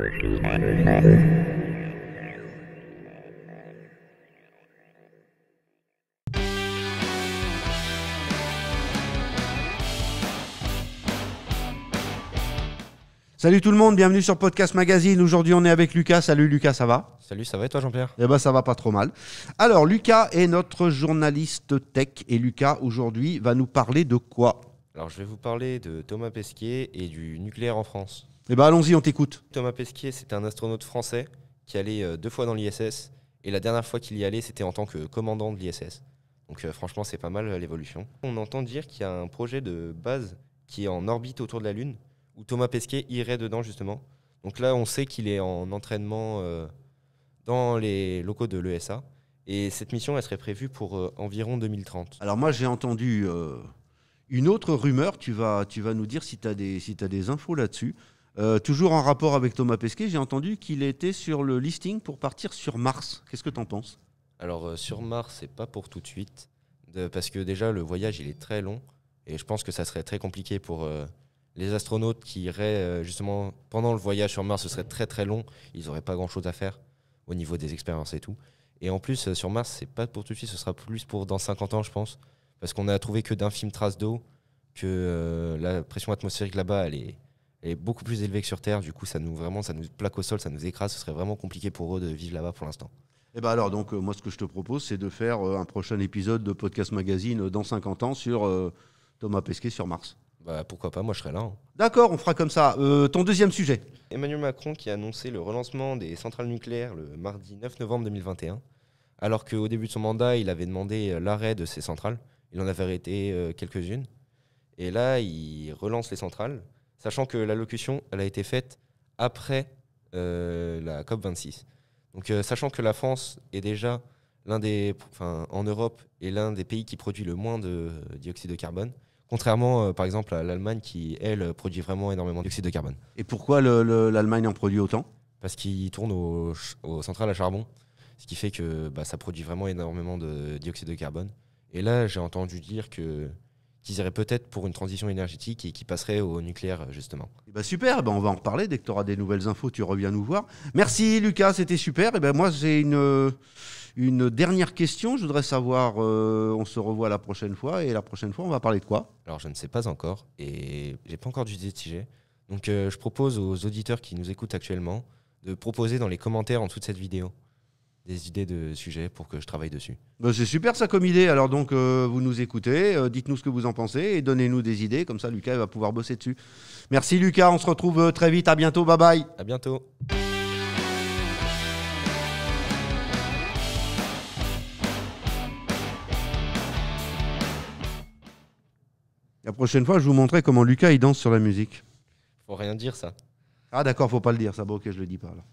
Salut tout le monde, bienvenue sur Podcast Magazine. Aujourd'hui, on est avec Lucas. Salut Lucas, ça va? Salut, ça va et toi Jean-Pierre? Eh ben, ça va pas trop mal. Alors, Lucas est notre journaliste tech et Lucas, aujourd'hui, va nous parler de quoi? Alors, je vais vous parler de Thomas Pesquet et du nucléaire en France. Eh ben, allons-y, on t'écoute. Thomas Pesquet, c'était un astronaute français qui allait 2 fois dans l'ISS. Et la dernière fois qu'il y allait, c'était en tant que commandant de l'ISS. Donc franchement, c'est pas mal l'évolution. On entend dire qu'il y a un projet de base qui est en orbite autour de la Lune, où Thomas Pesquet irait dedans justement. Donc là, on sait qu'il est en entraînement dans les locaux de l'ESA. Et cette mission, elle serait prévue pour environ 2030. Alors moi, j'ai entendu une autre rumeur. Tu vas nous dire si tu as des infos là-dessus. Toujours en rapport avec Thomas Pesquet, j'ai entendu qu'il était sur le listing pour partir sur Mars. Qu'est-ce que tu en penses? Alors sur Mars, c'est pas pour tout de suite, parce que déjà le voyage il est très long et je pense que ça serait très compliqué pour les astronautes qui iraient justement pendant le voyage sur Mars. Ce serait très très long, ils n'auraient pas grand chose à faire au niveau des expériences et tout. Et en plus sur Mars, c'est pas pour tout de suite, ce sera plus pour dans 50 ans je pense, parce qu'on a trouvé que d'infimes traces d'eau, que la pression atmosphérique là-bas elle est beaucoup plus élevée que sur Terre. Du coup ça nous plaque au sol, ça nous écrase. Ce serait vraiment compliqué pour eux de vivre là-bas pour l'instant. Eh ben alors, donc, moi, ce que je te propose, c'est de faire un prochain épisode de Podcast Magazine dans 50 ans sur Thomas Pesquet sur Mars. Bah pourquoi pas, moi je serais là. D'accord, on fera comme ça. Ton deuxième sujet. Emmanuel Macron qui a annoncé le relancement des centrales nucléaires le mardi 9 novembre 2021, alors qu'au début de son mandat, il avait demandé l'arrêt de ces centrales. Il en avait arrêté quelques-unes. Et là, il relance les centrales, sachant que l'allocution, elle a été faite après la COP26. Donc, sachant que la France est déjà en Europe, est l'un des pays qui produit le moins de dioxyde de carbone, contrairement par exemple à l'Allemagne qui, elle, produit vraiment énormément de dioxyde de carbone. Et pourquoi l'Allemagne en produit autant? Parce qu'ils tournent aux centrales à charbon, ce qui fait que ça produit vraiment énormément de dioxyde de carbone. Et là, j'ai entendu dire qu'ils iraient peut-être pour une transition énergétique et qu'ils passeraient au nucléaire, justement. Eh ben super, on va en reparler. Dès que tu auras des nouvelles infos, tu reviens nous voir. Merci Lucas, c'était super. Moi, j'ai une dernière question. Je voudrais savoir, on se revoit la prochaine fois. Et la prochaine fois, on va parler de quoi? Alors, je ne sais pas encore et j'ai pas encore d'idée de sujet. Donc, je propose aux auditeurs qui nous écoutent actuellement de proposer dans les commentaires en dessous de cette vidéo des idées de sujets pour que je travaille dessus. C'est super ça comme idée. Alors donc, vous nous écoutez, dites-nous ce que vous en pensez et donnez-nous des idées. Comme ça, Lucas va pouvoir bosser dessus. Merci Lucas, on se retrouve très vite. À bientôt, bye bye. À bientôt. La prochaine fois, je vous montrerai comment Lucas il danse sur la musique. Faut rien dire ça. Ah d'accord, faut pas le dire ça. Bon, ok, je le dis pas alors.